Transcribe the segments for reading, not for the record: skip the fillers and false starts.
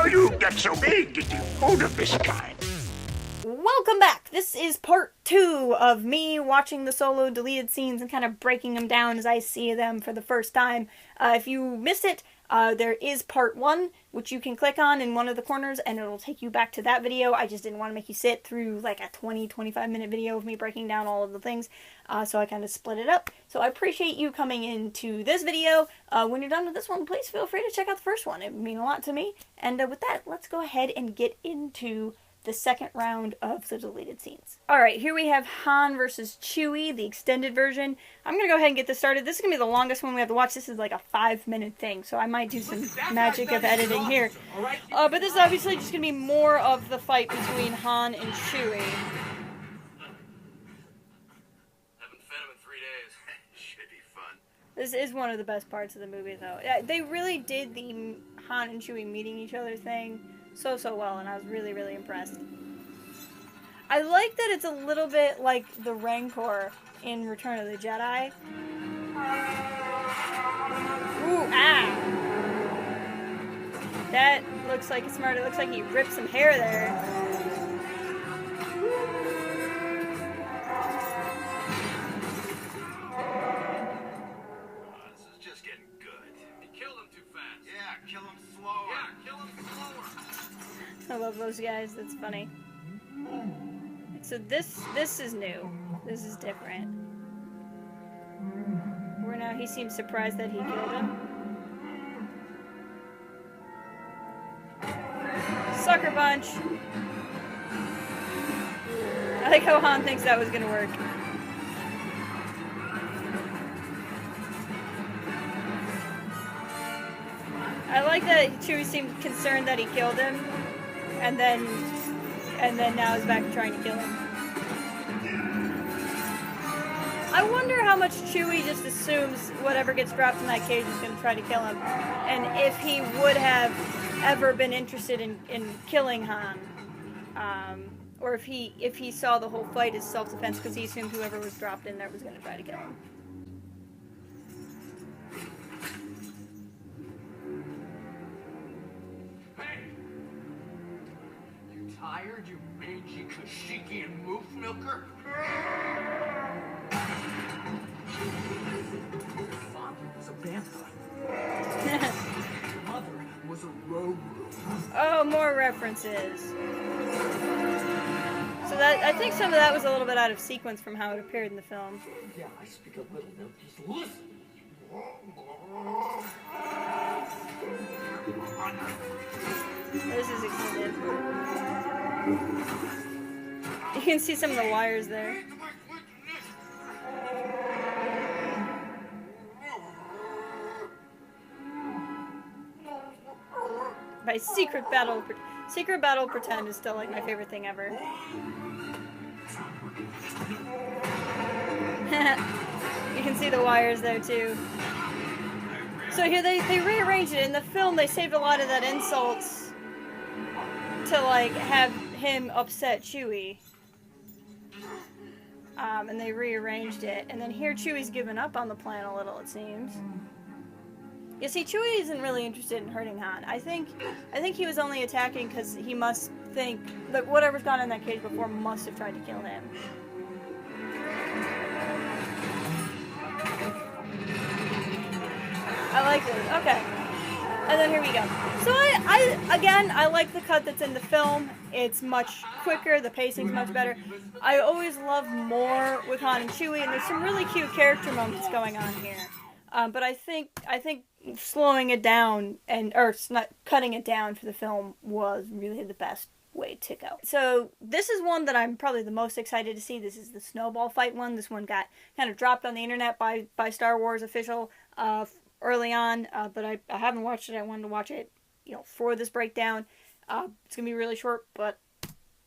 you get so big that you hold of this kind? Welcome back! This is part 2 of me watching the solo deleted scenes and kind of breaking them down as I see them for the first time. If you missed it, there is part 1, which you can click on in one of the corners and it'll take you back to that video. I just didn't want to make you sit through like a 20-25 minute video of me breaking down all of the things, so I kind of split it up. So I appreciate you coming into this video. When you're done with this one, please feel free to check out the first one. It would mean a lot to me. And with that, let's go ahead and get into the second round of the deleted scenes. Alright, here we have Han versus Chewie, the extended version. I'm going to go ahead and get this started. This is going to be the longest one we have to watch. This is like a 5-minute thing, so I might do some magic of editing here. But this is obviously just going to be more of the fight between Han and Chewie. Haven't fed him in 3 days. Should be fun. This is one of the best parts of the movie, though. They really did the Han and Chewie meeting each other thing so well, and I was really impressed. I like that it's a little bit like the Rancor in Return of the Jedi. Ooh, ah! That looks like it's smart. It looks like he ripped some hair there. This is just getting good. You killed him too fast. Yeah, kill him slower. Yeah, kill him slower. I love those guys. That's funny. So this is new. This is different. Where now he seems surprised that he killed him. Sucker punch. I like how Han thinks that was gonna work. I like that Chewie seemed concerned that he killed him. And then now he's back trying to kill him. I wonder how much Chewie just assumes whatever gets dropped in that cage is going to try to kill him. And if he would have ever been interested in killing Han. Or if he saw the whole fight as self-defense because he assumed whoever was dropped in there was going to try to kill him. Tired, you mangy Kashyyykian moof milker? Your father was a bantha. Your mother was a rogue. Oh, more references. So that I think some of that was a little bit out of sequence from how it appeared in the film. Yeah, I speak a little now. Just listen. This is extended. You can see some of the wires there. By Secret Battle Pretend is still like my favorite thing ever. You can see the wires there too. So here they rearranged it. In the film they saved a lot of that insults to like have him upset Chewie. And they rearranged it. And then here Chewie's given up on the plan a little, it seems. You see, Chewie isn't really interested in hurting Han. I think he was only attacking because he must think that whatever's gone in that cage before must have tried to kill him. I like this. Okay. And then here we go. So I like the cut that's in the film. It's much quicker. The pacing's much better. I always love more with Han and Chewie, and there's some really cute character moments going on here. But I think slowing it down or not cutting it down for the film was really the best way to go. So this is one that I'm probably the most excited to see. This is the snowball fight one. This one got kind of dropped on the internet by Star Wars official early on, but I haven't watched it. I wanted to watch it, for this breakdown. It's gonna be really short, but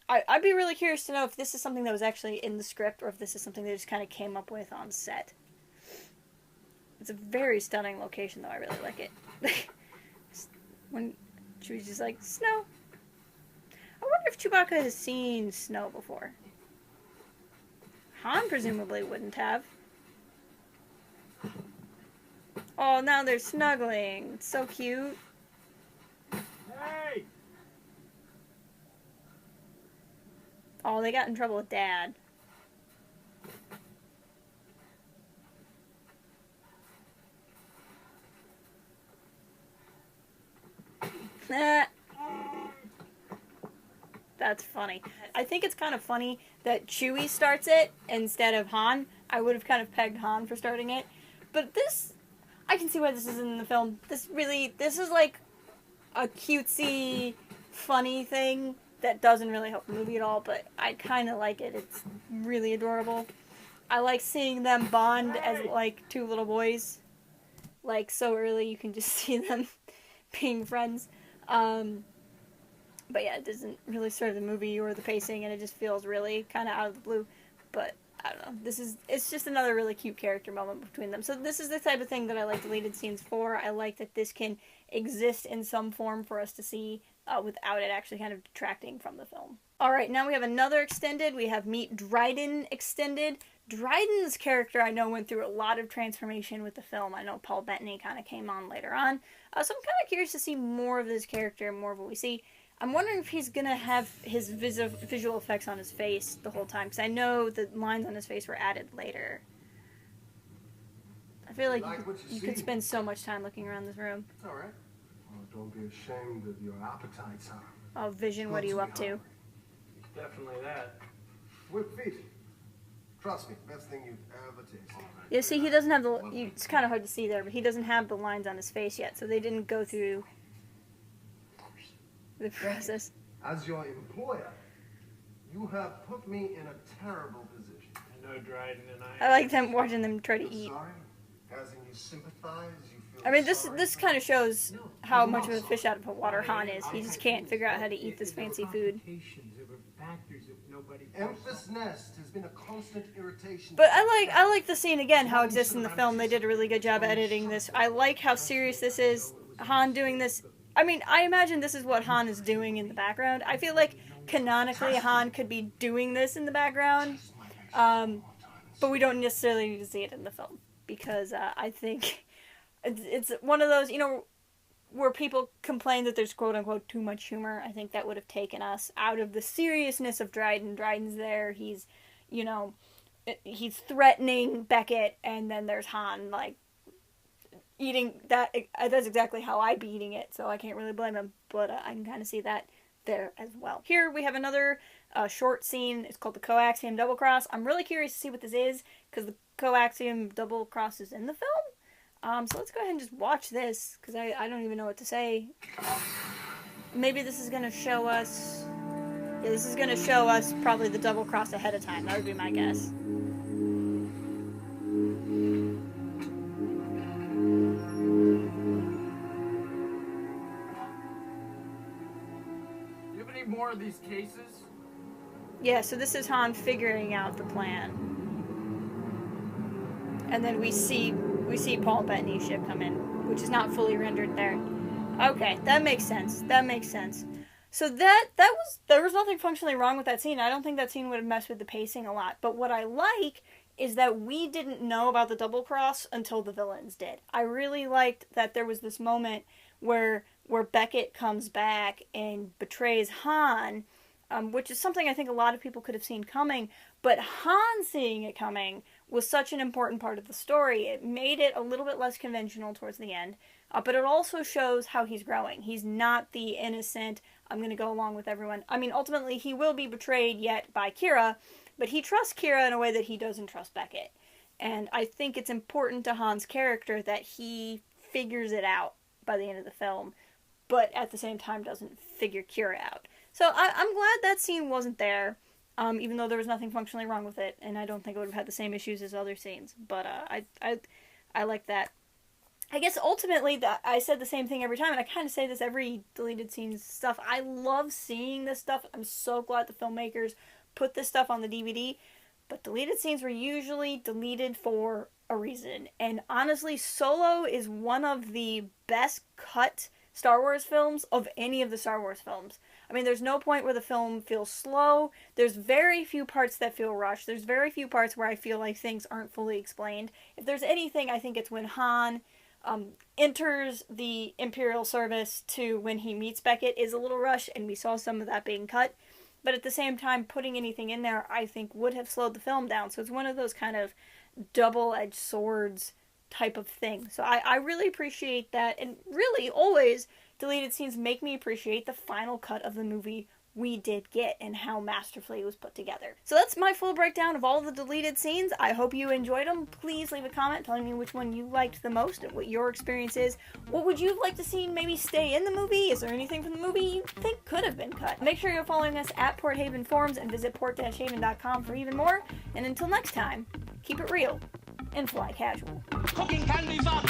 I'd be really curious to know if this is something that was actually in the script or if this is something they just kind of came up with on set. It's a very stunning location, though. I really like it. When Chewie's just like, snow. I wonder if Chewbacca has seen snow before. Han presumably wouldn't have. Oh, now they're snuggling. It's so cute. Hey! Oh, they got in trouble with Dad. That's funny. I think it's kind of funny that Chewie starts it instead of Han. I would have kind of pegged Han for starting it. But this, I can see why this is in the film. This is like a cutesy, funny thing that doesn't really help the movie at all, but I kind of like it. It's really adorable. I like seeing them bond as like two little boys. Like so early you can just see them being friends. But yeah, it doesn't really serve the movie or the pacing, and it just feels really kind of out of the blue. But I don't know. It's just another really cute character moment between them. So this is the type of thing that I like deleted scenes for. I like that this can exist in some form for us to see without it actually kind of detracting from the film. Alright, now we have another extended. We have Meet Dryden extended. Dryden's character I know went through a lot of transformation with the film. I know Paul Bettany kind of came on later on. So I'm kind of curious to see more of this character, more of what we see. I'm wondering if he's going to have his visual effects on his face the whole time, because I know the lines on his face were added later. I feel like you could spend so much time looking around this room. It's all right. Well, don't be ashamed of your appetites, huh? Oh, Vision, what are you up to? Definitely that. Whip feet. Trust me, best thing you've ever tasted. Yeah, see, he doesn't have the... It's kind of hard to see there, but he doesn't have the lines on his face yet, so they didn't go through the process. As your employer, you have put me in a terrible position. I know Dryden and I... I like them watching them try to You're eat. sorry? As in you sympathize, you feel I mean, sorry? this kind of shows how much of a fish out of water Han is. He just can't figure out how to eat this fancy food. Emphas Nest has been a constant irritation. But I like the scene again, how it exists in the film. They did a really good job editing this. I like how serious this is. Han doing this. I mean, I imagine this is what Han is doing in the background. I feel like canonically Han could be doing this in the background, but we don't necessarily need to see it in the film, because I think it's one of those, you know, where people complain that there's quote-unquote too much humor. I think that would have taken us out of the seriousness of Dryden. Dryden's there, he's, you know, he's threatening Beckett, and then there's Han, like, eating that. That's exactly how I'd be eating it, so I can't really blame him, but I can kind of see that there as well. Here we have another short scene. It's called the Coaxium Double Cross. I'm really curious to see what this is, because the Coaxium Double Cross is in the film. So let's go ahead and just watch this, because I don't even know what to say. Maybe this is going to show us... Yeah, this is going to show us probably the double cross ahead of time. That would be my guess. More of these cases? Yeah, so this is Han figuring out the plan. And then we see Paul Bettany's ship come in, which is not fully rendered there. Okay, that makes sense. That makes sense. So there was nothing functionally wrong with that scene. I don't think that scene would have messed with the pacing a lot. But what I like is that we didn't know about the double cross until the villains did. I really liked that there was this moment where Beckett comes back and betrays Han, which is something I think a lot of people could have seen coming, but Han seeing it coming was such an important part of the story. It made it a little bit less conventional towards the end, but it also shows how he's growing. He's not the innocent, I'm going to go along with everyone. I mean, ultimately, he will be betrayed yet by Kira, but he trusts Kira in a way that he doesn't trust Beckett. And I think it's important to Han's character that he figures it out by the end of the film, but at the same time doesn't figure Kira out. So I'm glad that scene wasn't there, even though there was nothing functionally wrong with it, and I don't think it would have had the same issues as other scenes. But I like that. I guess ultimately, I said the same thing every time, and I kind of say this every deleted scenes stuff. I love seeing this stuff. I'm so glad the filmmakers put this stuff on the DVD, but deleted scenes were usually deleted for a reason. And honestly, Solo is one of the best cut Star Wars films of any of the Star Wars films. I mean, there's no point where the film feels slow. There's very few parts that feel rushed. There's very few parts where I feel like things aren't fully explained. If there's anything, I think it's when Han enters the Imperial service to when he meets Beckett is a little rushed, and we saw some of that being cut. but at the same time, putting anything in there, I think, would have slowed the film down. So it's one of those kind of double-edged swords type of thing. So I really appreciate that, and really, always, deleted scenes make me appreciate the final cut of the movie we did get and how masterfully it was put together. So that's my full breakdown of all the deleted scenes. I hope you enjoyed them. Please leave a comment telling me which one you liked the most and what your experience is. What would you like to see maybe stay in the movie? Is there anything from the movie you think could have been cut? Make sure you're following us at Port Haven Forums and visit port-haven.com for even more. And until next time, keep it real and fly casual. Cooking candies up.